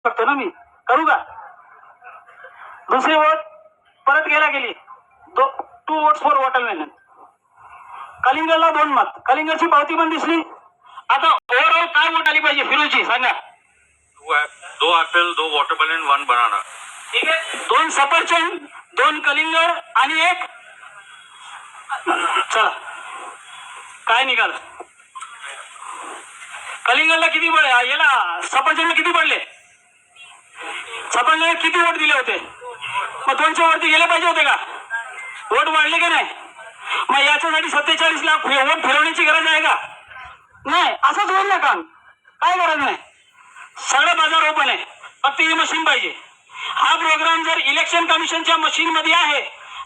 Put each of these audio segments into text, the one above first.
शकतो ना मी, करू का? दुसरी वोट परत गेली 2 votes फॉर वॉटरमेलन. कलिंगडला 2 मत. कलिंगडची पावती पण दिसली. आता ओव्हरऑल काय वोट आली पाहिजे फिरोजी सांगा? 2 ऍपल, 2 वॉटरमेलन, 1 बनाना. ठीक आहे, 2 सफरचंद, 2 कलिंगड आणि 1 चला काय निघाल? कलिंगडला किती पडले? याला सफरचंदला किती पडले? सफरचंदला किती वोट दिले होते? मग 200 वरती गेले पाहिजे होते का? वोट वाढले का नाही? मग याच्यासाठी 47 लाख वोट फिरवण्याची गरज आहे का? नाही. असंच होईल ना काम, काय गरज नाही. सगळं बाजार ओपन आहे, फक्त ही मशीन पाहिजे. हा प्रोग्राम जर इलेक्शन कमिशनच्या मशीन मध्ये आहे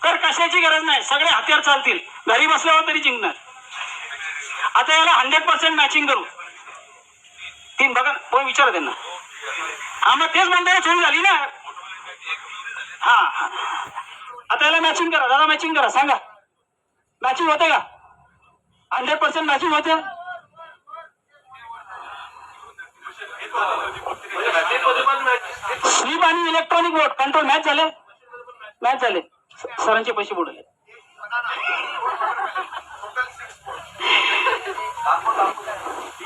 तर कशाची गरज नाही, सगळे हत्यार चालतील, घरी बसल्यावर तरी जिंकणार. आता याला 100% मॅचिंग करू. 3 बघा कोण विचारा त्यांना. हा मग तेच म्हणताना चोरी झाली ना. हा आता याला मॅचिंग करा दादा, मॅचिंग करा, सांगा मॅचिंग होते का? 100% मॅचिंग होते. स्लीप आणि इलेक्ट्रॉनिक वोट कंट्रोल मॅच झाले, मॅच झाले. सरांचे पैसे बुडले.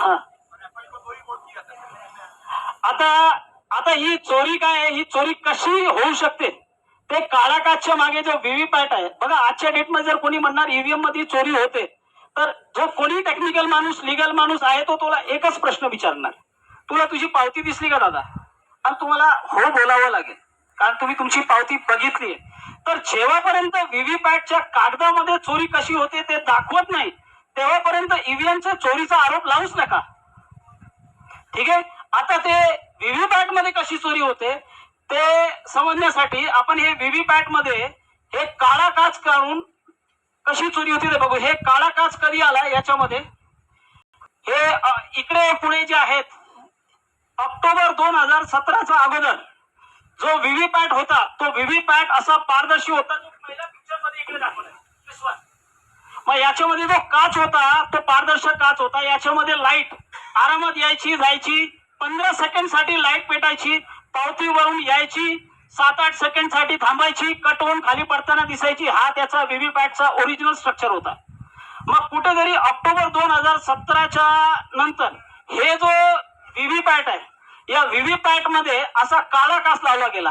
हा आता आता ही चोरी काय आहे? ही चोरी कशी होऊ शकते? ते काळा काचच्या मागे जो व्हीव्हीपॅट आहे बघा. आजच्या डेटमध्ये जर कोणी म्हणणार ईव्हीएम मध्ये चोरी होते तर जो कोणी टेक्निकल माणूस, लिगल माणूस आहे तो तुला एकच प्रश्न विचारणार, तुला तुझी पावती दिसली का दादा? आणि तुम्हाला हो बोलावं लागेल, कारण तुम्ही तुमची पावती बघितली. तर जेव्हापर्यंत व्हीव्हीपॅटच्या कागदामध्ये चोरी कशी होते ते दाखवत नाही तेव्हापर्यंत ईव्हीएमच्या चोरीचा आरोप लावूच नका. ठीक आहे. आता ते व्हीव्हीपॅट मध्ये कशी चोरी होते ते समजण्यासाठी आपण हे व्हीव्हीपॅट मध्ये हे काळा काच काढून कशी चोरी होती ते बघू. हे काळा काच कधी आला याच्यामध्ये? हे इकडे पुढे जे आहेत ऑक्टोबर 2017च्या अगोदर जो व्हीव्हीपॅट होता तो व्हीव्हीपॅट असा पारदर्शी होता, जो पहिल्या पिक्चर मध्ये इकडे दाखवलाय. मग याच्यामध्ये जो काच होता तो पारदर्शक काच होता. याच्यामध्ये लाईट आरामात यायची जायची, 15 सेकंड साठी लाईट पेटायची, पावतीवरून यायची, 7-8 सेकंड साठी थांबायची, कट होऊन खाली पडताना दिसायची. हा त्याचा व्हीव्हीपॅटचा ओरिजिनल स्ट्रक्चर होता. मग कुठेतरी ऑक्टोबर 2017च्या नंतर हे जो व्हीव्हीपॅट आहे या व्हीव्हीपॅट मध्ये असा काळा काच लावला गेला.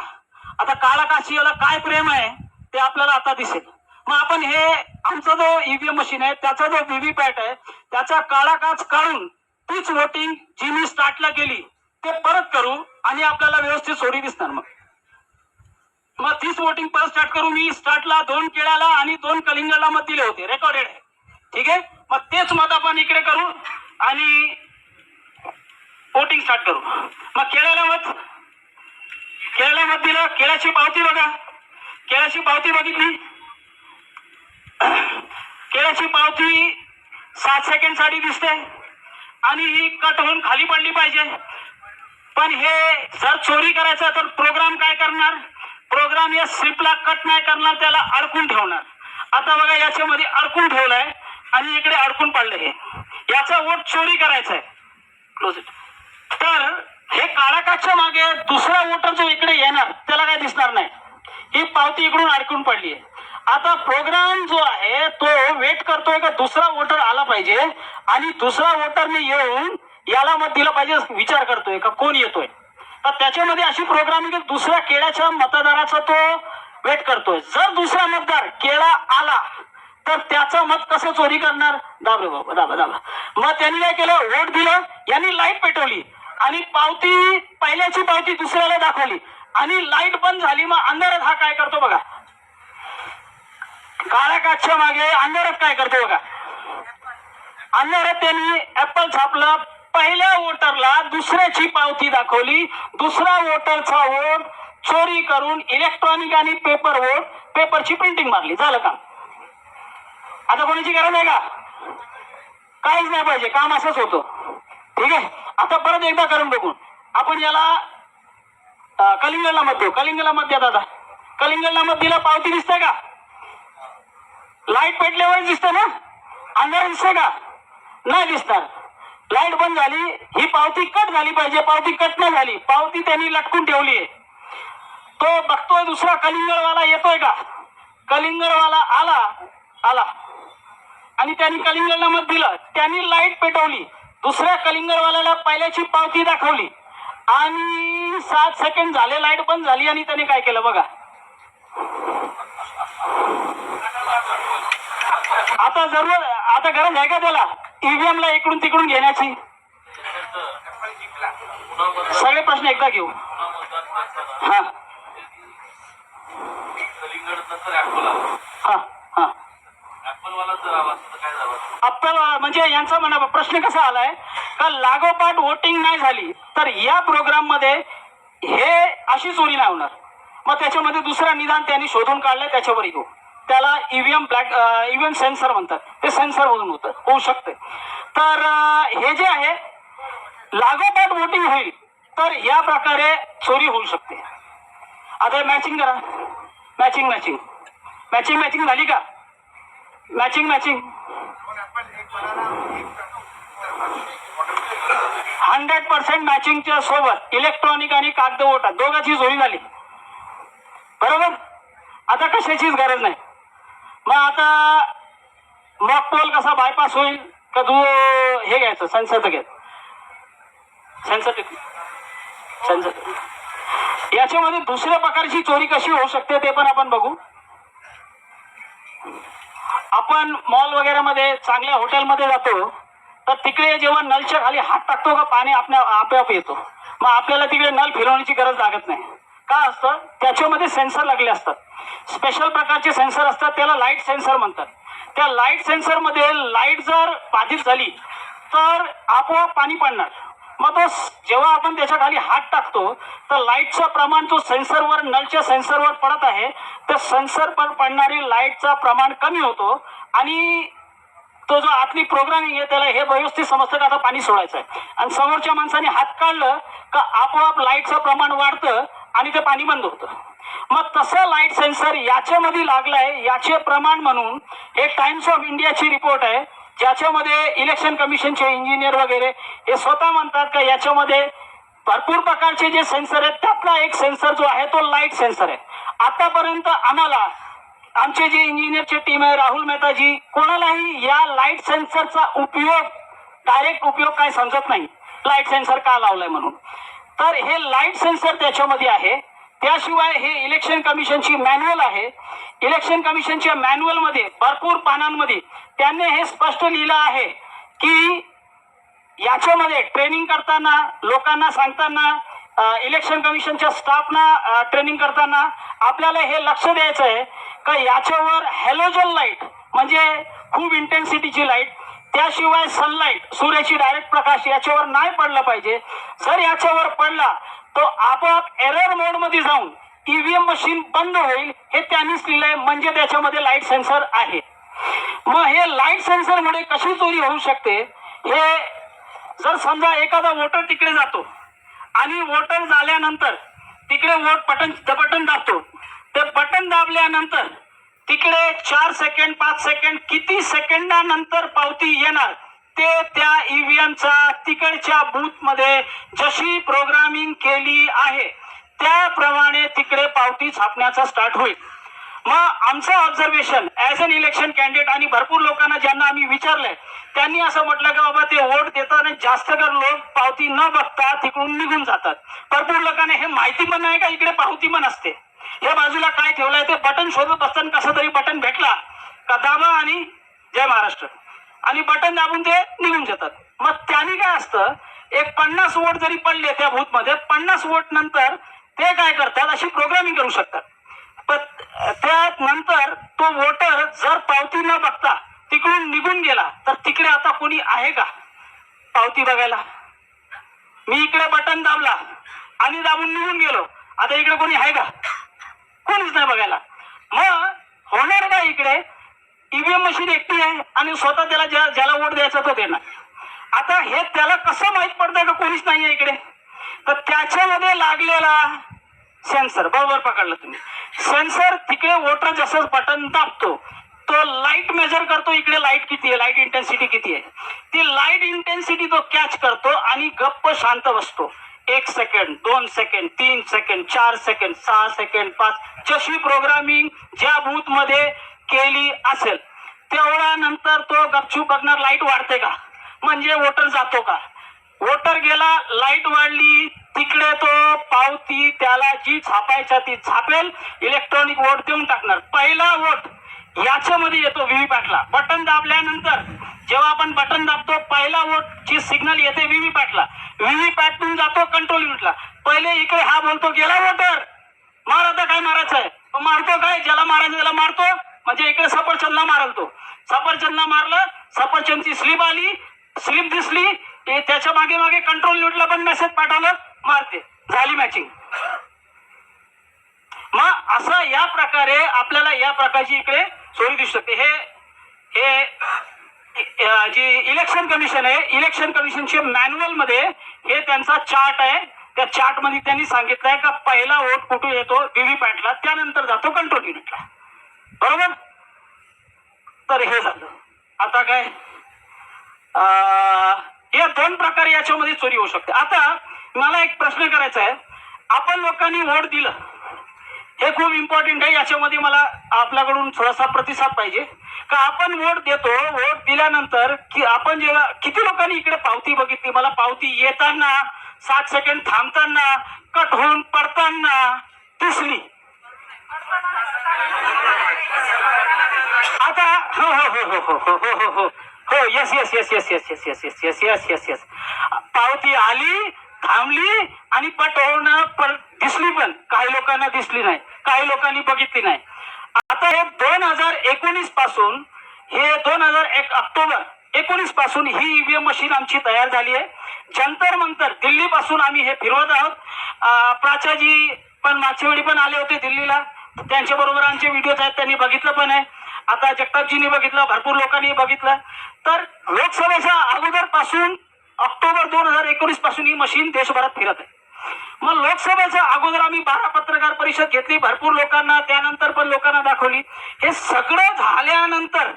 आता काळा काची याला काय प्रेम आहे ते आपल्याला आता दिसेल. मग आपण हे आमचा जो ईव्हीएम मशीन आहे त्याचा जो व्हीव्हीपॅट आहे त्याचा काळा काच काढून तीच वोटिंग जी मी स्टार्टला केली ते परत करू आणि आपल्याला व्यवस्थित चोरी दिसणार. मग तीच वोटिंग परत स्टार्ट करू. मी स्टार्टला 2 केळ्याला आणि 2 कलिंगडला मत दिले होते, रेकॉर्डेड आहे. ठीक आहे. मग तेच मत आपण इकडे करू आणि वोटिंग स्टार्ट करू. मग केळ्याला मत दिलं. केळ्याची पावती बघा, केळ्याची पावती बघितली. केळ्याची पावती 7 सेकंड साठी दिसते आणि ही कट होऊन खाली पडली पाहिजे. पण हे जर चोरी करायचं तर प्रोग्राम काय करणार? प्रोग्राम या स्लिपला कट नाही करणार, त्याला अडकून ठेवणार. आता बघा याच्यामध्ये अडकून ठेवलंय आणि इकडे अडकून पडले. हे याचा वोट चोरी करायचा आहे. Close it. तर हे काळा काचच्या मागे दुसरा वोटर जो इकडे येणार त्याला काय दिसणार नाही. ही पावती इकडून अडकून पडली आहे. आता प्रोग्राम जो आहे तो वेट करतोय का दुसरा वोटर आला पाहिजे आणि दुसरा वोटरने येऊन याला मत दिलं पाहिजे, विचार करतोय का कोण येतोय. तर त्याच्यामध्ये अशी प्रोग्रामिंग दुसऱ्या केळ्याच्या मतदाराचा तो वेट करतोय. जर दुसरा मतदार केळा आला तर त्याचं मत कसं चोरी करणार? दाबरे बाबा दाबा दाबा. मग त्यांनी काय केलं? वोट दिलं, यांनी लाईट पेटवली आणि पावती पहिल्याची पावती दुसऱ्याला दाखवली आणि लाईट बंद झाली. मग अंधारात हा काय करतो बघा, काळ्या काचच्या मागे अंधारात काय करतो बघा. अंधारात त्यांनी ऍपल छापला, पहिल्या वोटरला दुसऱ्याची पावती दाखवली, दुसरा वोटरचा वोट चोरी करून इलेक्ट्रॉनिक आणि पेपर वोट, पेपरची प्रिंटिंग मारली. झालं काम. आता कोणाची गरज आहे का? काहीच नाही पाहिजे, काम असंच होतं. ठीक आहे. आता परत एकदा करून बघू आपण. याला कलिंगडला मत देऊ. कलिंगडला मत द्या दादा. कलिंगडला मत दिला, पावती दिसते का? लाईट पेटल्यावर दिसतं ना? अंधार दिसते का? नाही दिसणार. लाईट बंद झाली, ही पावती कट झाली पाहिजे, पावती कट नाही झाली, पावती त्यांनी लटकून ठेवली आहे. तो बघतोय दुसरा कलिंगडवाला येतोय का, कलिंगडवाला आला आला आणि त्यांनी कलिंगडला मत दिलं, त्यांनी लाईट पेटवली, दुसऱ्या कलिंगडवाल्याला पहिल्याची पावती दाखवली आणि 7 सेकंड झाले, लाईट बंद झाली आणि त्याने काय केलं बघा. आता गरज आहे का त्याला ईव्हीएम ला इकडून तिकडून घेण्याची. सगळे प्रश्न एकदा घेऊ. हा हा हा ऍपल म्हणजे यांचा म्हणा प्रश्न कसा आलाय का लागोपाठ वोटिंग नाही झाली तर या प्रोग्राम मध्ये हे अशी चोरी नाही होणार. मग त्याच्यामध्ये दुसरा निदान त्यांनी शोधून काढलंय, त्याच्यावर येऊ. त्याला ईव्हीएम सेन्सर म्हणतात, ते सेन्सर मधून होऊ शकते. तर हे जे आहे लागोपाठ वोटिंग होईल तर या प्रकारे चोरी होऊ शकते. आता मॅचिंग करा, मॅचिंग मॅचिंग मॅचिंग मॅचिंग झाली का, मॅचिंग मॅचिंग 100% मॅचिंगच्या सोबत इलेक्ट्रॉनिक आणि कागद वोटा दोघांची चोरी झाली. बरोबर, आता कशाचीच गरज नाही. मग आता मॉक पोल कसा बायपास होईल का तू हे घ्यायचं सेन्सरचं घ्यायचं, सेन्सर. याच्यामध्ये दुसऱ्या प्रकारची चोरी कशी होऊ शकते ते पण आपण बघू. आपण मॉल वगैरे मध्ये चांगल्या हॉटेलमध्ये जातो तर तिकडे जेव्हा नलच्या खाली हात टाकतो का पाणी आपोआप येतो. मग आपल्याला तिकडे नल फिरवण्याची गरज लागत नाही. का असतं, त्याच्यामध्ये सेन्सर लागले असतात, स्पेशल प्रकारचे सेन्सर असतात, त्याला लाईट सेन्सर म्हणतात. त्या लाईट सेन्सर मध्ये लाईट जर बाधित झाली तर आपोआप पाणी पडणार. मग तो जेव्हा आपण त्याच्या खाली हात टाकतो तर लाईटचं प्रमाण जो सेन्सरवर नलच्या सेन्सरवर पडत आहे त्या सेन्सरवर पडणारी लाईटचं प्रमाण कमी होतो आणि तो जो आतली प्रोग्रामिंग आहे त्याला हे व्यवस्थित समजतं का आता पाणी सोडायचं आहे. आणि समोरच्या माणसाने हात काढलं का आपोआप लाईटचं प्रमाण वाढतं आणि ते पाणी बंद होतं. मग तसं लाईट सेन्सर याच्यामध्ये लागलाय, याचे प्रमाण म्हणून एक टाइम्स ऑफ इंडियाची रिपोर्ट आहे ज्याच्यामध्ये इलेक्शन कमिशनचे इंजिनियर वगैरे हे स्वतः म्हणतात का याच्यामध्ये भरपूर प्रकारचे जे सेन्सर आहेत त्यातला एक सेन्सर जो आहे तो लाईट सेन्सर आहे. आतापर्यंत आम्हाला आमचे जे इंजिनियरची टीम आहे राहुल मेहताजी कोणालाही या लाईट सेन्सरचा उपयोग डायरेक्ट उपयोग काय समजत नाही, लाईट सेन्सर का लावलाय म्हणून. तर हे लाईट सेन्सर त्याच्यामध्ये आहे. त्याशिवाय हे इलेक्शन कमिशनची मॅन्युअल आहे. इलेक्शन कमिशनच्या मॅन्युअल मध्ये भरपूर पानांमध्ये त्यांनी हे स्पष्ट लिहिलं आहे की याच्यामध्ये ट्रेनिंग करताना लोकांना सांगताना इलेक्शन कमिशनच्या स्टाफना ट्रेनिंग करताना आपल्याला हे लक्ष द्यायचं आहे का याच्यावर हॅलोजन लाईट म्हणजे खूप इंटेन्सिटीची लाईट, त्याशिवाय सनलाईट सूर्याची डायरेक्ट प्रकाश याच्यावर नाही पडला पाहिजे. जर याच्यावर पडला तो आपोआप एरर मोड मध्ये जाऊन ईव्हीएम मशीन बंद होईल हे त्यांनीच लिहिलंय, म्हणजे त्याच्यामध्ये लाईट सेन्सर आहे. मग हे लाईट सेन्सर मुळे कशी चोरी होऊ शकते, हे जर समजा एखादा वोटर तिकडे जातो आणि वोटर झाल्यानंतर तिकडे वोट बटन दाबतो, ते बटन दाबल्यानंतर तिकडे 4 सेकंड 5 सेकंड किती सेकंदानंतर पावती येणार ते त्या ईव्हीएमचा तिकडच्या बूथ मध्ये जशी प्रोग्रामिंग केली आहे त्याप्रमाणे तिकडे पावती छापण्याचा स्टार्ट होईल. मग आमचं observation as an election candidate आणि भरपूर लोकांना ज्यांना आम्ही विचारलंय त्यांनी असं म्हटलं की बाबा ते वोट देताना जास्त कर लोक पावती न बघता तिकडून निघून जातात. भरपूर लोकांना हे माहिती पण नाही का इकडे पावती पण असते. या बाजूला काय ठेवलंय ते बटन शोधत असताना कसं तरी बटन भेटला का दाबा आणि जय महाराष्ट्र आणि बटन दाबून ते निघून जातात. मग त्यांनी काय असतं एक 50 वोट जरी पडले त्या बूथ मध्ये 50 वोट नंतर ते काय करतात अशी प्रोग्रामिंग करू शकतात. पण त्यानंतर तो वोटर जर पावती न बघता तिकडून निघून गेला तर तिकडे आता कोणी आहे का पावती बघायला. मी इकडे बटन दाबला आणि दाबून निघून गेलो, आता इकडे कोणी आहे का, कोणीच नाही बघायला. मग होणार का इकडे ईव्हीएम मशीन एकटी आहे आणि स्वतः त्याला ज्याला वोट द्यायचा तो देणार. आता हे त्याला कसं माहित पडतं का कोणीच नाहीये इकडे, तर त्याच्यामध्ये लागलेला सेन्सर बरोबर पकडलं तुम्ही. सेन्सर तिकडे वोटर जसं बटन दाबतो तो लाईट मेजर करतो, इकडे लाईट किती आहे, लाईट इंटेन्सिटी किती आहे, ती लाईट इंटेन्सिटी तो कॅच करतो आणि गप्प शांत बसतो. 1 second, 2 second, 3 second, 4 second, 6 second, 5, जशी प्रोग्रामिंग ज्या बूथ मध्ये केली असेल तेवढा नंतर तो गपचूप बघणार लाईट वाढते का, म्हणजे वोटर जातो का. वोटर गेला, लाईट वाढली, तिकडे तो पावती त्याला जी छापायच्या ती छापेल, इलेक्ट्रॉनिक वोट देऊन टाकणार. पहिला वोट याच्यामध्ये येतो व्हीव्हीपॅटला. बटन दाबल्यानंतर जेव्हा आपण बटन दाबतो पहिला वोट ची सिग्नल येते व्हीव्हीपॅटला. व्हीव्हीपॅटून जातो कंट्रोल युनिटला. पहिले इकडे हा बोलतो गेला वोटर, मार आता काय मारायचं आहे. मारतो काय, ज्याला मारायचं त्याला मारतो. म्हणजे इकडे सफरचंदला मारल तो, सफरचंदला मारलं, सफरचंदची स्लिप आली, स्लिप दिसली, त्याच्या मागे मागे कंट्रोल युनिटला पण मेसेज पाठवलं, मारते, झाली मॅचिंग. मग असं या प्रकारे आपल्याला या प्रकारची इकडे चोरी दिसू शकते. हे जी इलेक्शन कमिशन आहे, इलेक्शन कमिशनच्या मॅन्युअल मध्ये हे त्यांचा चार्ट आहे. त्या चार्ट मध्ये त्यांनी सांगितलंय का पहिला वोट कुठे येतो व्हीव्हीपॅटला, त्यानंतर जातो कंट्रोल युनिटला. बरोबर. तर हे झालं. आता काय या 2 प्रकारे याच्यामध्ये चोरी होऊ शकते. आता मला एक प्रश्न करायचा आहे, आपण लोकांनी वोट दिलं, हे खूप इम्पॉर्टंट आहे. याच्यामध्ये मला आपल्याकडून थोडासा प्रतिसाद पाहिजे का आपण वोट देतो, वोट दिल्यानंतर की आपण जेव्हा किती लोकांनी इकडे पावती बघितली. मला पावती येताना, 7 सेकंड थांबताना, कट होऊन पडताना दिसली. आता हो हो हो हो हो हो हो हो हो yes yes yes yes yes yes yes yes yes yes yes yes पावती आली, थांबली आणि पट होऊन दिसली, पण काही लोकांना दिसली नाही, काही लोकांनी बघितली नाही. आता हे 2019 पासून, हे 2001 ऑक्टोबर 19 पासून ही ईव्हीएम मशीन आमची तयार झाली आहे. जंतर मंतर दिल्ली पासून आम्ही हे फिरवत आहोत. प्राचाजी पण मागच्या वेळी पण आले होते दिल्लीला, त्यांच्या बरोबर आमचे व्हिडिओज आहेत, त्यांनी बघितलं पण आहे. आता जगतापजींनी बघितलं, भरपूर लोकांनी बघितलं. तर लोकसभेच्या अगोदर पासून ऑक्टोबर 2019 पासून ही मशीन देशभरात फिरत आहे. मग लोकसभेच्या अगोदर आम्ही 12 पत्रकार परिषद घेतली, भरपूर लोकांना, त्यानंतर पण लोकांना दाखवली. हे सगळं झाल्यानंतर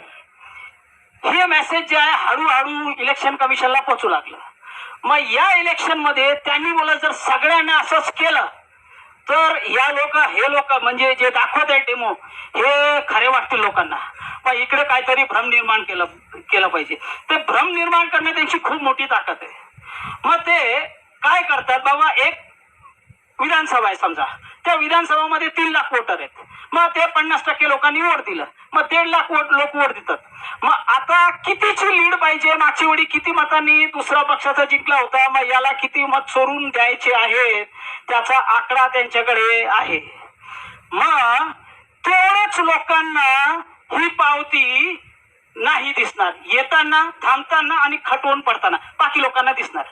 हे मेसेज जे आहे हळूहळू इलेक्शन कमिशनला पोहोचू लागलं. मग या इलेक्शन मध्ये त्यांनी बोलत जर सगळ्यांना असंच केलं तर हे लोक म्हणजे जे दाखवत आहे डेमो, हे खरे वाटतील लोकांना. मग इकडे काहीतरी भ्रम निर्माण केलं पाहिजे. ते भ्रम निर्माण करण्यात त्यांची खूप मोठी ताकद आहे. मग ते काय करतात, बाबा एक विधानसभा आहे समजा, त्या विधानसभामध्ये 3 लाख वोटर आहेत. मग ते 50% लोकांनी वोट दिलं, मग 1.5 लाख लोक वोट देतात. मग आता कितीची लीड पाहिजे, मागच्या वेळी किती मतांनी दुसरा पक्षाचा जिंकला होता, मग याला किती मत सोडून द्यायचे आहेत, त्याचा आकडा त्यांच्याकडे आहे. मग तेवढेच लोकांना ही पावती नाही दिसणार, येताना, थांबताना आणि खटवून पडताना बाकी लोकांना दिसणार.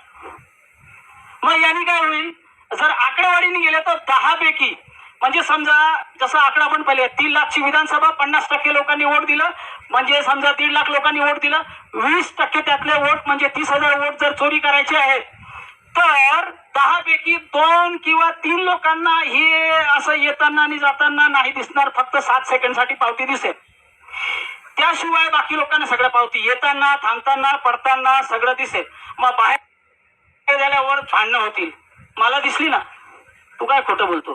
मग यांनी काय होईल, जर आकडेवारीने गेले तर 10 पैकी, म्हणजे समजा जसा आकडा आपण पाहिले 3 लाखची विधानसभा, 50% लोकांनी वोट दिलं, म्हणजे समजा 1.5 लाख लोकांनी वोट दिलं, 20% त्यातले वोट म्हणजे 30,000 वोट जर चोरी करायचे आहेत तर 10 पैकी 2 किंवा 3 लोकांना हे असं येताना आणि जाताना नाही दिसणार, फक्त 7 सेकंडसाठी पावती दिसेल. त्याशिवाय बाकी लोकांना सगळं पावती येताना, थांबताना, पडताना सगळं दिसेल. मग बाहेर झाल्यावर भांडणं होतील, मला दिसली ना, तू काय खोटं बोलतो.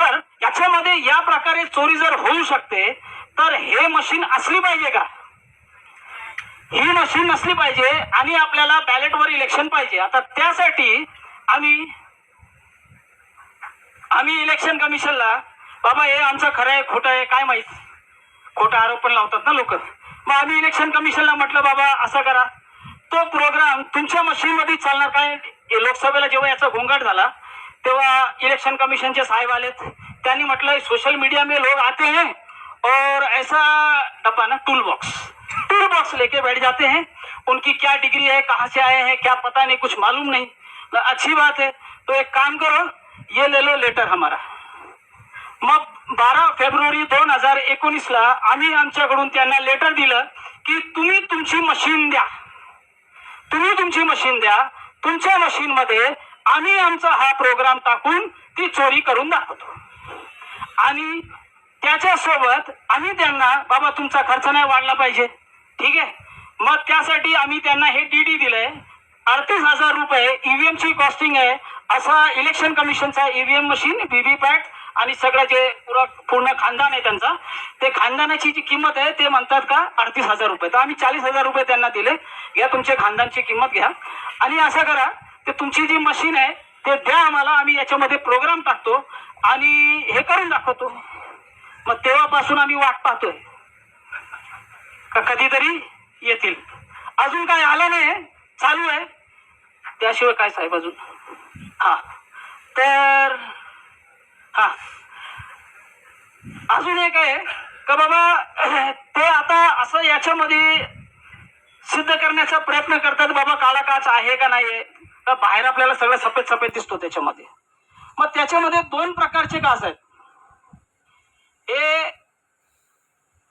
तर याच्यामध्ये या प्रकारे चोरी जर होऊ शकते तर हे मशीन असली पाहिजे का, ही मशीन नसली पाहिजे. आणि आपल्याला बॅलेटवर इलेक्शन पाहिजे. आता त्यासाठी आम्ही इलेक्शन कमिशनला, बाबा हे आमचं खरं आहे खोटं आहे काय माहित, खोटा आरोप पण लावतात ना लोक. मग आम्ही इलेक्शन कमिशनला म्हटलं बाबा असं करा, तो प्रोग्राम तुमच्या मशीन मध्ये चालणार काय. लोकसभेला जेव्हा याचा गोंगाट झाला तेव्हा इलेक्शन कमीशन के साहब आले थे, त्यांनी म्हटलं सोशल मीडिया में लोग आते हैं और ऐसा डब्बा ना टूल बॉक्स लेके बैठ जाते हैं, उनकी क्या डिग्री है, कहाँ से आए हैं क्या पता नहीं, कुछ मालूम नहीं. अच्छी बात है, तो एक काम करो ये ले लो लेटर हमारा. मग 12 फेब्रुवारी 2019 ला आम्ही आमच्याकडून त्यांना लेटर दिलं की तुम्ही तुमची मशीन द्या, तुमच्या मशीन मध्ये आम्ही आमचा हा प्रोग्राम टाकून ती चोरी करून दाखवतो. आणि त्याच्यासोबत आम्ही त्यांना बाबा तुमचा खर्च नाही वाढला पाहिजे, ठीक आहे, मग त्यासाठी आम्ही त्यांना हे डीडी दिलंय 38,000 रुपये ईव्हीएम ची कॉस्टिंग आहे. असा इलेक्शन कमिशनचा ईव्हीएम मशीन, व्हीव्हीपॅट आणि सगळं जे पूर्ण खानदान आहे त्यांचा, ते खानदानाची जी किंमत आहे ते म्हणतात का 38,000 रुपये. तर आम्ही 40,000 रुपये त्यांना दिले, घ्या तुमच्या खानदानची किंमत घ्या आणि असं करा ते तुमची जी मशीन आहे ते द्या आम्हाला, आम्ही याच्यामध्ये प्रोग्राम टाकतो आणि हे करून दाखवतो. मग तेव्हापासून आम्ही वाट पाहतोय का कधीतरी येतील. अजून काय आलं नाही, चालू आहे. त्याशिवाय काय साहेब अजून? हा तर हा अजून एक आहे का बाबा ते आता असं याच्यामध्ये सिद्ध करण्याचा प्रयत्न करतात बाबा काळा काच आहे का नाही, तर बाहेर आपल्याला सगळं सफेद सफेद दिसतो त्याच्यामध्ये. मग त्याच्यामध्ये दोन प्रकारचे काच आहेत. हे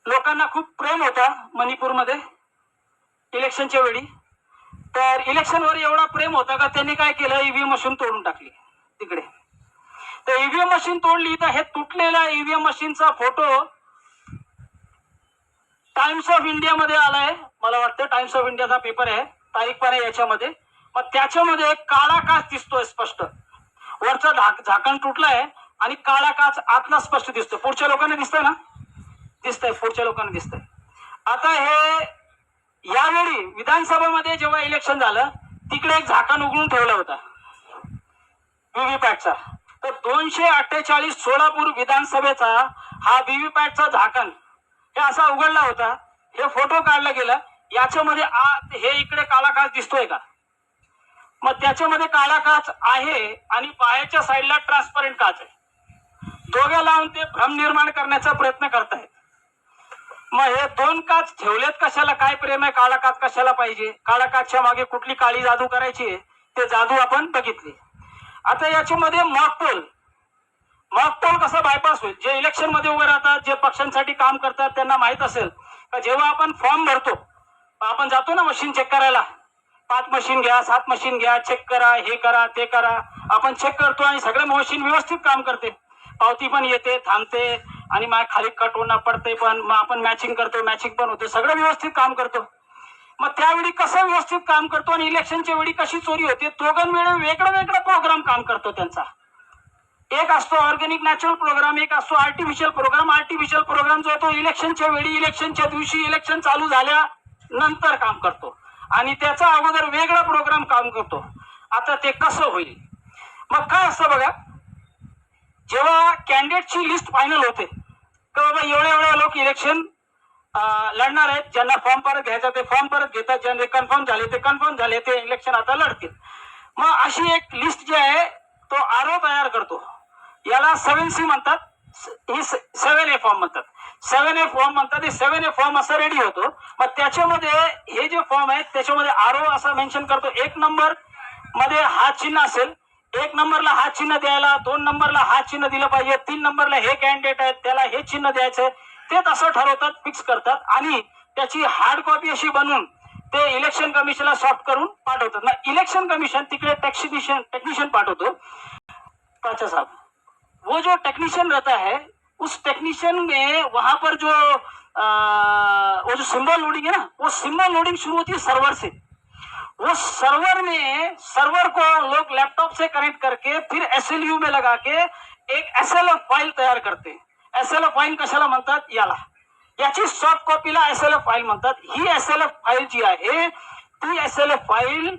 लोकांना खूप प्रेम होता मणिपूरमध्ये इलेक्शनच्या वेळी. तर इलेक्शनवर एवढा प्रेम होता का त्यांनी काय केलं, ईव्हीएम मशीन तोडून टाकली तिकडे. तर ईव्हीएम मशीन तोडली तर हे तुटलेल्या ईव्हीएम मशीनचा फोटो टाइम्स ऑफ इंडिया मध्ये आलाय, मला वाटतं टाइम्स ऑफ इंडियाचा पेपर आहे, तारीख पण आहे याच्यामध्ये. मग त्याच्यामध्ये काळा काच दिसतोय स्पष्ट, वरचा झाकण तुटलाय आणि काळा काच आतला स्पष्ट दिसतोय. पुढच्या लोकांना दिसतंय ना, दिसतंय, पुढच्या लोकांना दिसतंय. आता हे यावेळी विधानसभेमध्ये जेव्हा इलेक्शन झालं तिकडे एक झाकण उघडून ठेवला होता व्हीव्हीपॅटचा. तर 248 सोलापूर विधानसभेचा हा व्हीव्हीपॅटचा झाकण हे असा उघडला होता. हे फोटो काढला गेला, याच्यामध्ये हे इकडे काळा काच दिसतोय का? मग त्याच्यामध्ये काळा काच आहे आणि बाहेरच्या साईडला ट्रान्सपरंट काच आहे. दोघे लावून ते भ्रम निर्माण करण्याचा प्रयत्न करतायत. मग हे दोन काच ठेवलेत कशाला, काय प्रेम आहे, काळा काच कशाला पाहिजे, काळा काचच्या मागे कुठली काळी जादू करायची आहे, ते जादू आपण बघितली. आता याच्यामध्ये मॉकपोल कसा बायपास होईल. जे इलेक्शन मध्ये उभे राहतात, जे पक्षांसाठी काम करतात त्यांना माहित असेल का जेव्हा आपण फॉर्म भरतो, आपण जातो ना मशीन चेक करायला, 5 मशीन घ्या, 7 मशीन घ्या, चेक करा, हे करा, ते करा, आपण चेक करतो आणि सगळं मशीन व्यवस्थित काम करते, पावती पण येते, थांबते आणि माझ्या खाली कट होणं पडते, पण मग आपण मॅचिंग करतो, मॅचिंग पण होते, सगळं व्यवस्थित काम करतो. मग त्यावेळी कसं व्यवस्थित काम करतो आणि इलेक्शनच्या वेळी कशी चोरी होते, दोघांवेळी वेगळा वेगळा प्रोग्राम काम करतो त्यांचा. एक असतो ऑर्गॅनिक नॅचरल प्रोग्राम, एक असतो आर्टिफिशियल प्रोग्राम. आर्टिफिशियल प्रोग्राम जो तो इलेक्शनच्या वेळी, इलेक्शनच्या दिवशी, इलेक्शन चालू झाल्यानंतर काम करतो आणि त्याचा अगोदर वेगळा प्रोग्राम काम करतो. आता ते कसं होईल? मग काय असतं बघा, जेव्हा कॅन्डिडेटची लिस्ट फायनल होते का बाबा एवढे लोक इलेक्शन लढणार आहेत, ज्यांना फॉर्म परत घ्यायचा ते फॉर्म परत घेतात, ज्यांचे कन्फर्म झाले ते कन्फर्म झाले, ते इलेक्शन आता लढतील. मग अशी एक लिस्ट जी आहे तो आरओ तयार करतो, याला 7C म्हणतात, ही 7A फॉर्म म्हणतात, 7A फॉर्म म्हणतात. हे 7A फॉर्म असा रेडी होतो. मग त्याच्यामध्ये हे जे फॉर्म आहेत त्याच्यामध्ये आरओ असं मेन्शन करतो, 1 नंबर मध्ये हा चिन्ह असेल, 1 नंबरला हा चिन्ह द्यायला, 2 नंबरला हा चिन्ह दिलं पाहिजे, 3 नंबरला हे कॅन्डिडेट आहेत त्याला हे चिन्ह द्यायचंय. ते तसं ठरवतात, फिक्स करतात आणि त्याची हार्ड कॉपी अशी बनवून ते इलेक्शन कमिशनला सॉफ्ट करून पाठवतात ना. इलेक्शन कमिशन तिकडे टेक्नीशियन पाठवतो. पाचा साहब, वो जो टेक्नीशियन रहता है उस टेक्नीशियन में वहां पर जो वो जो सिंबल लोडिंग है ना, वो सिंबल लोडिंग शुरू होती है सर्वर से. वो सर्वर में, सर्वर को लोग लैपटॉप से कनेक्ट करके फिर एसएलयू में लगा के एक एसएलएफ फाइल तयार करते. एसएलएफ फाइल कशाला म्हणतात, याला, याची सॉफ्ट कॉपीला एसएलएफ फाइल म्हणतात. ही एसएलएफ फाइल जी आहे ती एसएलएफ फाइल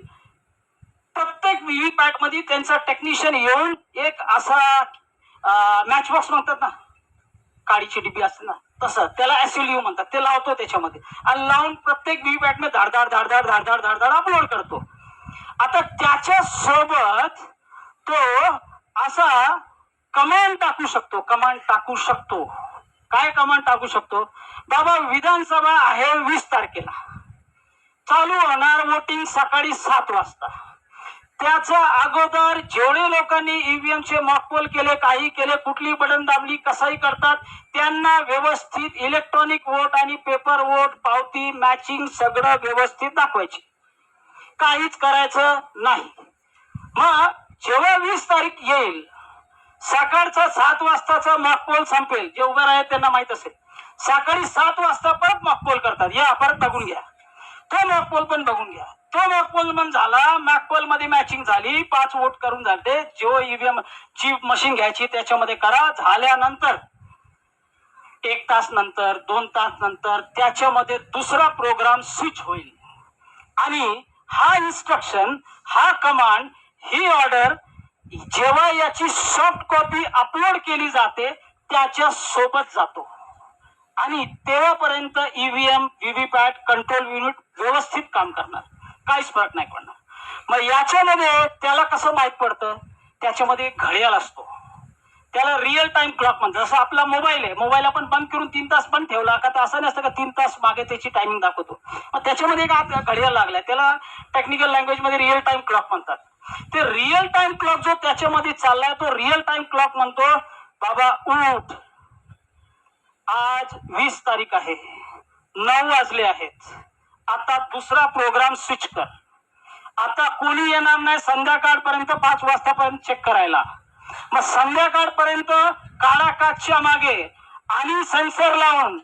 प्रत्येक व्हीव्हीपॅट मध्ये त्यांचा टेक्निशियन येऊन एक असा मॅच बॉक्स म्हणतात ना, काळीची डिबी असते ना, तसं त्याला एसएलयू म्हणतात, ते लावतो त्याच्यामध्ये आणि लावून प्रत्येक व्हीव्हीपॅट मध्ये धाड अपलोड करतो. आता त्याच्या सोबत तो असा कमांड टाकू शकतो. काय कमांड टाकू शकतो? बाबा विधानसभा आहे 20 तारखेला, चालू होणार वोटिंग सकाळी 7 वाजता. त्याच्या अगोदर जेवढे लोकांनी ईव्हीएमचे मॉकपोल केले, काही केले, कुठली बटन दाबली, कसाही करतात, त्यांना व्यवस्थित इलेक्ट्रॉनिक वोट आणि पेपर वोट, पावती, मॅचिंग सगळं व्यवस्थित दाखवायची, काहीच करायचं नाही. मग जेव्हा 20 तारीख येईल सकाळचा 7 वाजताचा मॉकपोल संपेल, जे उभे आहेत त्यांना माहित असेल. सकाळी 7 वाजता परत मॉकपोल करतात, या परत बघून घ्या. तो मॉकपोल पण बघून घ्या. तो मॉकपोल पण झाला, मॉकपोल मध्ये मॅचिंग झाली, 5 वोट करून झाले. जो ईव्हीएम ची मशीन घ्यायची त्याच्यामध्ये करा. झाल्यानंतर 1 तास नंतर 2 तास नंतर त्याच्यामध्ये दुसरा प्रोग्राम स्विच होईल. आणि हा इन्स्ट्रक्शन, हा कमांड, ही ऑर्डर जेव्हा याची सॉफ्ट कॉपी अपलोड केली जाते त्याच्या सोबत जातो. आणि तेव्हापर्यंत ईव्हीएम, व्हीव्हीपॅट, कंट्रोल युनिट व्यवस्थित काम करणार, काहीच फरक नाही पडणार. मग याच्यामध्ये त्याला कसं माहित पडतं? त्याच्यामध्ये एक घड्याळ असतो, त्याला रिअल टाइम क्लॉक म्हणतात. जसं आपला मोबाईल आहे, मोबाईल आपण बंद करून 3 तास बंद ठेवला का, तर असं नसतं का 3 तास मागे त्याची टायमिंग दाखवतो. मग त्याच्यामध्ये एक घड्याळ लागलाय, त्याला टेक्निकल लँग्वेज मध्ये रिअल टाइम क्लॉक म्हणतात. ते रिअल टाइम क्लॉक जो त्याच्यामध्ये चाललाय तो रिअल टाइम क्लॉक म्हणतो, बाबा उठ, आज 20 तारीख आहे, 9 वाजले आहेत, आता दुसरा प्रोग्राम स्विच कर. आता कोणी येणार नाही संध्याकाळपर्यंत 5 वाजतापर्यंत चेक करायला. मग संध्याकाळपर्यंत काळा काचच्या मागे आणि सेन्सर लावून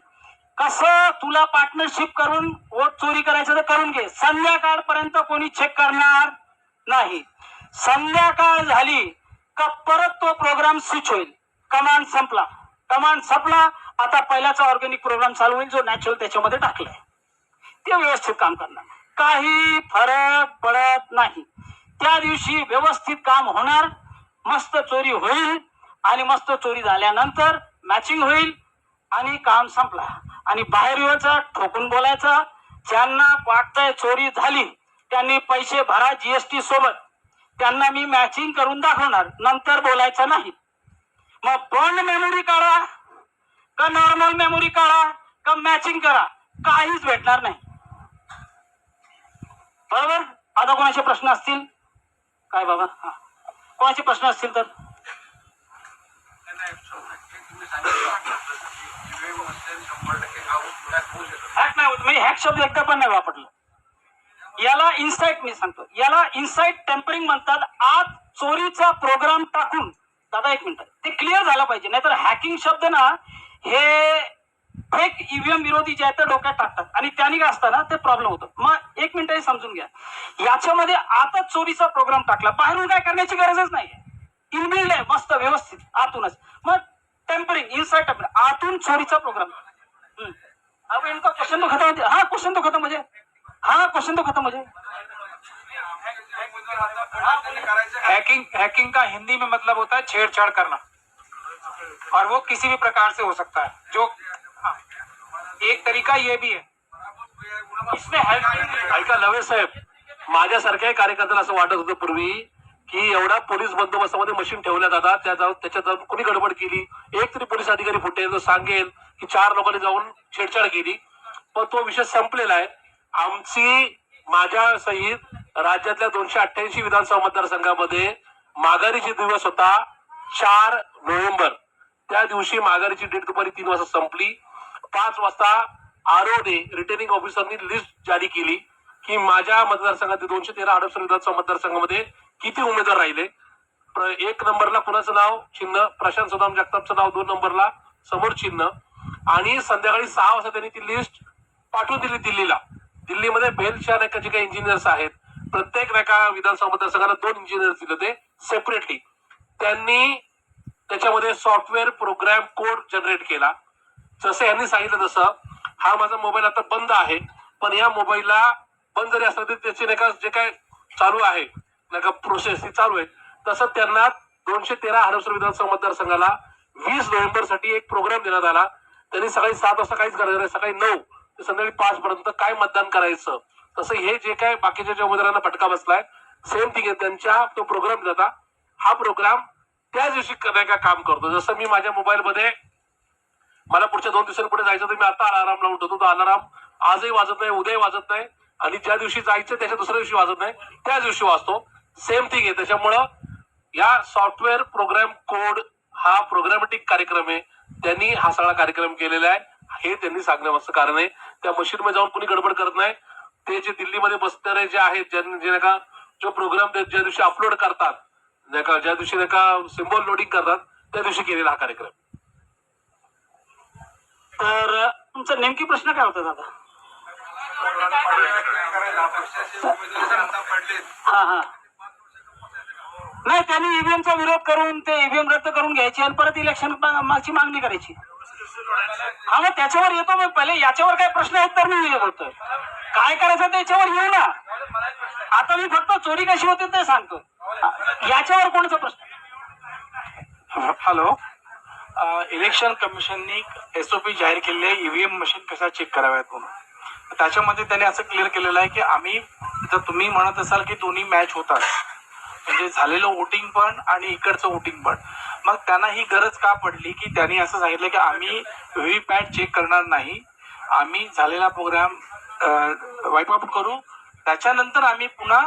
कसं तुला पार्टनरशिप करून वोट चोरी करायचं तर करून घे. संध्याकाळपर्यंत कोणी चेक करणार नाही. संध्याकाळ झाली का परत तो प्रोग्राम स्विच होईल. कमांड संपला, कमांड संपला. आता पहिल्याचा ऑर्गॅनिक प्रोग्राम चालू होईल, जो नॅचरल त्याच्यामध्ये टाकलाय ते व्यवस्थित काम करणार, काही फरक पडत नाही. त्या दिवशी व्यवस्थित काम होणार, मस्त चोरी होईल. आणि मस्त चोरी झाल्यानंतर मॅचिंग होईल आणि काम संपला. आणि बाहेर यायचं, ठोकून बोलायचं, ज्यांना वाटतंय चोरी झाली त्यांनी पैसे भरा जीएसटी सोबत, त्यांना मी मॅचिंग करून दाखवणार, नंतर बोलायचं नाही. मग बॉन्ड मेमोरी काढा का नॉर्मल मेमोरी काढा का मॅचिंग करा, काहीच भेटणार नाही. बरोबर? आता कोणाचे प्रश्न असतील काय बाबा? हा, कोणाचे प्रश्न असतील तर हॅक नाही होत. मी हॅक शब्द एकदा पण नाही वापरलं. याला इन्साइट, मी सांगतो, याला इन्साइट टेम्परिंग म्हणतात. आत चोरीचा प्रोग्राम टाकून, दादा एक मिनिट, ते क्लिअर झालं पाहिजे, नाहीतर हॅकिंग शब्द ना हे फेक ईव्हीएम विरोधी जे आहे ते डोक्यात टाकतात आणि त्याने काय असतं ना ते प्रॉब्लेम होतो. मग एक मिनिट हे समजून घ्या, याच्यामध्ये आताच चोरीचा प्रोग्राम टाकला, बाहेरून काय करण्याची गरजच नाही, इनबिल्ड आहे मस्त व्यवस्थित आतूनच. मग टेम्परिंग, इनसाइड टेम्परिंग, आतून चोरीचा प्रोग्राम. अब इनका क्वेश्चन तो खत्म हो, हाँ क्वेश्चन तो खत्म हो जाए, हाँ क्वेश्चन तो खत्म हो जाए. हैकिंग का हिंदी में मतलब होता है छेड़छाड़ करना, और वो किसी भी प्रकार से हो सकता है. जो एक तरीका ये भी है. इसमें हॅकिंग ऐका नवे साहेब, माझ्यासारख्याही कार्यकर्त्याला असं वाटत होतं पूर्वी की एवढा पोलीस बंदोबस्तामध्ये मशीन ठेवल्या जातात, त्याच्यात जाऊन कोणी गडबड केली, एक तरी पोलीस अधिकारी फुटेल तो सांगेल की 4 लोकांनी जाऊन छेडछाड केली. पण तो विषय संपलेला आहे. आमची, माझ्या सहित राज्यातल्या 288 विधानसभा मतदारसंघामध्ये माघारीची दिवस होता 4 नोव्हेंबर. त्या दिवशी माघारीची डेट दुपारी 3 वाजता संपली. 5 वाजता आरओने, रिटर्निंग ऑफिसरनी लिस्ट जारी केली की माझ्या मतदारसंघातील 213 हडपसर विधानसभा मतदारसंघामध्ये किती उमेदवार राहिले. 1 नंबरला कुणाचं नाव चिन्ह, प्रशांत सुदाम जगतापचं नाव 2 नंबरला समोर चिन्ह. आणि संध्याकाळी 6 वाजता त्यांनी ती लिस्ट पाठवून दिली दिल्लीला. दिल्लीमध्ये बेलच्या नाही का जे काही इंजिनियर्स आहेत, प्रत्येक नाही का विधानसभा मतदारसंघाला 2 इंजिनियर्स दिले होते सेपरेटली. त्यांनी त्याच्यामध्ये सॉफ्टवेअर प्रोग्राम कोड जनरेट केला. जसं यांनी सांगितलं तसं, हा माझा मोबाईल आता बंद आहे, पण या मोबाईलला बंद जरी असलं तरी त्याची नाही का जे काय चालू आहे नाही का प्रोसेस ती चालू आहे. तसं त्यांना 213 हडपसर विधानसभा मतदारसंघाला 20 नोव्हेंबर साठी एक प्रोग्राम देण्यात आला. त्यांनी सकाळी 7 वाजता काहीच करायचं नाही, सकाळी 9 ते संध्याकाळी 5 पर्यंत काय मतदान करायचं. तसं हे जे काय बाकीच्या ज्या उमेदवारांना फटका बसलाय सेम थिंग आहे, त्यांच्या तो प्रोग्राम जाता. हा प्रोग्राम त्या दिवशी नाही का काम करतो. जसं मी माझ्या मोबाईलमध्ये मला पुढच्या 2 दिवसांपुढे जायचं तर मी आता अलाराम लावून ठेवतो. तो अलाराम आजही वाजत नाही, उद्याही वाजत नाही, आणि ज्या दिवशी जायचं त्याच्या दुसऱ्या दिवशी वाजत नाही, त्या दिवशी वाजतो. सेम थिंग आहे. त्याच्यामुळं या सॉफ्टवेअर प्रोग्राम कोड हा प्रोग्रामॅटिक कार्यक्रम आहे. त्यांनी हा सगळा कार्यक्रम केलेला आहे, हे त्यांनी सांगण्याचं कारण आहे. त्या मशीनमध्ये जाऊन कोणी गडबड करत नाही. ते जे दिल्लीमध्ये बसणारे जे आहेत, जे नाही का जो प्रोग्राम ज्या दिवशी अपलोड करतात ज्या दिवशी नाही का सिम्बॉल लोडिंग करतात त्या दिवशी केलेला हा कार्यक्रम. तर तुमचा नेमकी प्रश्न काय होता दादा? हा नाही, त्यांनी ईव्हीएमचा विरोध करून ते ईव्हीएम रद्द करून घ्यायची आणि परत इलेक्शन मागची मागणी करायची. हा मग त्याच्यावर येतो मी पहिले. याच्यावर काय प्रश्न आहेत तर मी होतो काय करायचं त्याच्यावर येऊ ना. आता मी फक्त चोरी कशी होते ते सांगतो. याच्यावर कोणाचा प्रश्न? हॅलो, इलेक्शन कमिशननी SOP जाहीर केलेली आहे ईव्हीएम मशीन कशा चेक कराव्यात म्हणून. त्याच्यामध्ये त्याने असं क्लिअर केलेलं आहे की आम्ही, जर तुम्ही म्हणत असाल की दोन्ही मॅच होतात म्हणजे झालेलं वोटिंग पण आणि इकडचं वोटिंग पण, मग त्यांना ही गरज का पडली की त्यांनी असं सांगितलं की आम्ही व्हीव्हीपॅट चेक करणार नाही, आम्ही झालेला प्रोग्राम वाईप आउट करू, त्याच्यानंतर आम्ही पुन्हा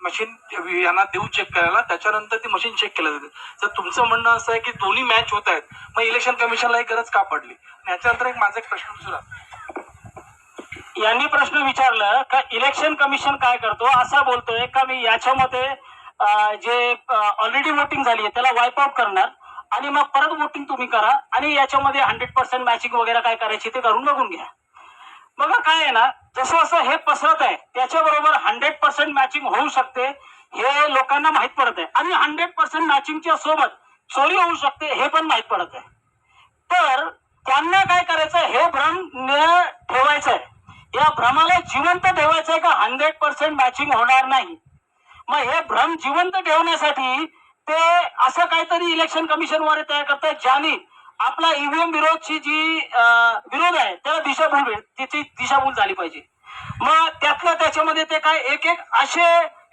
मशीन यांना देऊ चेक करायला, त्याच्यानंतर ती मशीन चेक केलं जाते. जर तुमचं म्हणणं असं आहे की दोन्ही मॅच होत आहेत, मग इलेक्शन कमिशनला ही गरज का पडली? याच्यानंतर माझा एक प्रश्न दुसरा, यांनी प्रश्न विचारलं का इलेक्शन कमिशन काय करतो, असा बोलतोय का मी याच्यामध्ये जे ऑलरेडी वोटिंग झाली आहे त्याला वाईप आउट करणार आणि मग परत वोटिंग तुम्ही करा आणि याच्यामध्ये 100% मॅचिंग वगैरे काय करायची ते करून बघून घ्या. बघा काय आहे ना, जसं असं हे पसरत आहे त्याच्याबरोबर 100% मॅचिंग होऊ शकते हे लोकांना माहित पडत आहे आणि 100% मॅचिंगच्या सोबत चोरी होऊ शकते हे पण माहित पडत आहे. तर त्यांना काय करायचं, हे भ्रम ठेवायचं आहे, या भ्रमाला जिवंत ठेवायचं आहे का 100% मॅचिंग होणार नाही. मग हे भ्रम जिवंत ठेवण्यासाठी ते असं काहीतरी इलेक्शन कमिशन वर तयार करतात ज्याने आपला ईव्हीएम विरोधची जी विरोध आहे त्याला दिशाभूल, त्याची दिशाभूल झाली पाहिजे. मग त्यातलं त्याच्यामध्ये ते काय एक एक असे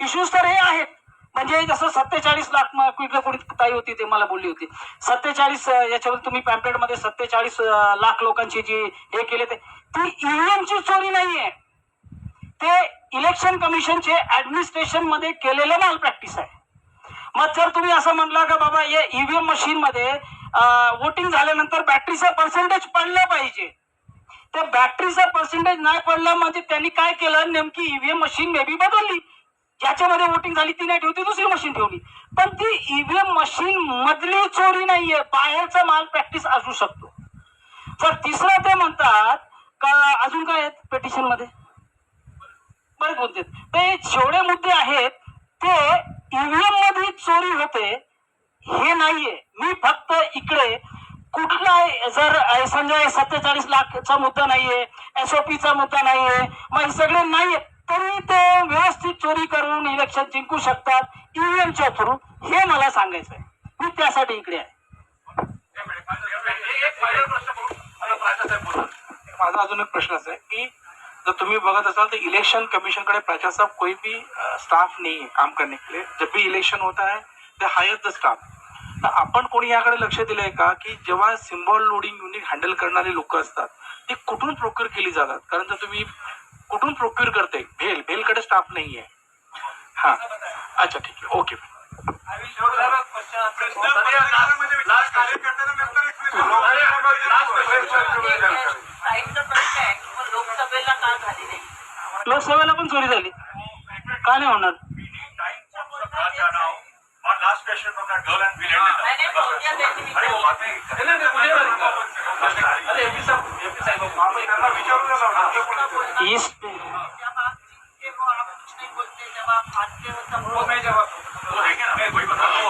इश्यूज तर हे आहेत, म्हणजे जसं 47 लाख कुठलं कोणी ताई होती ते मला बोलली होती 47 याच्यावर तुम्ही पॅम्पलेट मध्ये 47 लाख लोकांची जी हे केले ते ती ईव्हीएमची चोरी नाहीये, ते इलेक्शन कमिशनचे ऍडमिनिस्ट्रेशन मध्ये केलेलं माल प्रॅक्टिस आहे. मग जर तुम्ही असं म्हणला का बाबा या ईव्हीएम मशीन मध्ये वोटिंग झाल्यानंतर बॅटरीचं पर्सेंटेज पडलं पाहिजे, त्या बॅटरीचं पर्सेंटेज नाही पडलं म्हणजे त्यांनी काय केलं, नेमकी ईव्हीएम मशीन मे बी बदलली, ज्याच्यामध्ये वोटिंग झाली ती नाही ठेवली, दुसरी मशीन ठेवली. पण ती ईव्हीएम मशीन मधली चोरी नाहीये, बाहेरचा माल प्रॅक्टिस असू शकतो. तर तिसरं ते म्हणतात का अजून काय आहेत पेटिशन मध्ये बरेच मुद्दे, ते जेवढे मुद्दे आहेत ते ईव्हीएम मध्ये चोरी होते हे नाहीये. मी फक्त इकडे कुठला जर समजा 47 लाखचा मुद्दा नाहीये, SOP चा मुद्दा नाहीये, मग हे सगळे नाहीये तरी ते व्यवस्थित चोरी करून इलेक्शन जिंकू शकतात ईव्हीएमच्या थ्रू, हे मला सांगायचं आहे. मी त्यासाठी इकडे आहे. माझा अजून एक प्रश्न असा आहे की जर तुम्ही बघत असाल तर इलेक्शन कमीशन कडे प्रचार साहब कोई भी स्टाफ नहीं है काम करने के लिए. जब भी इलेक्शन होता है ते हायर द स्टाफ. आपण कोणी याकडे लक्ष दिलंय का की जेव्हा सिम्बॉल लोडिंग युनिट हँडल करणारे लोक असतात ती कुठून प्रोक्युअर केली जातात? कारण जर तुम्ही कुठून प्रोक्युअर करते, भेलकडे स्टाफ नाहीये. हा अच्छा ठीक आहे, ओके. लोकसभेला पण चोरी झाली का नाही होणार?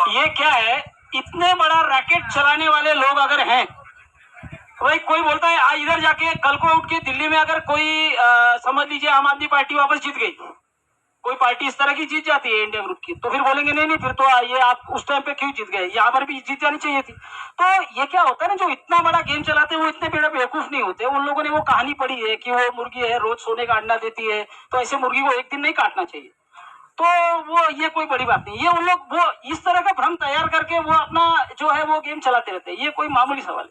ये क्या है, इतने बड़ा रैकेट चलाने वाले लोग अगर हैं, भाई कोई बोलता है इधर जाके कल को उठ के दिल्ली में अगर कोई समझ लीजिए आम आदमी पार्टी वापस जीत गई, कोई पार्टी इस तरह की जीत जाती है इंडिया ग्रुप की, तो फिर बोलेंगे नहीं फिर तो ये आप उस टाइम पे क्यों जीत गए, यहाँ पर भी जीत जानी चाहिए थी. तो ये क्या होता है ना, जो इतना बड़ा गेम चलाते हैं वो इतने बड़े बेवकूफ नहीं होते. उन लोगों ने वो कहानी पढ़ी है कि वो मुर्गी है रोज सोने का अंडा देती है, तो ऐसे मुर्गी को एक दिन नहीं काटना चाहिए. तो वो ये कोई बड़ी बात नहीं, ये उन लोग वो इस तरह का भ्रम तैयार करके वो अपना जो है वो गेम चलाते रहते हैं. ये कोई मामूली सवाल है.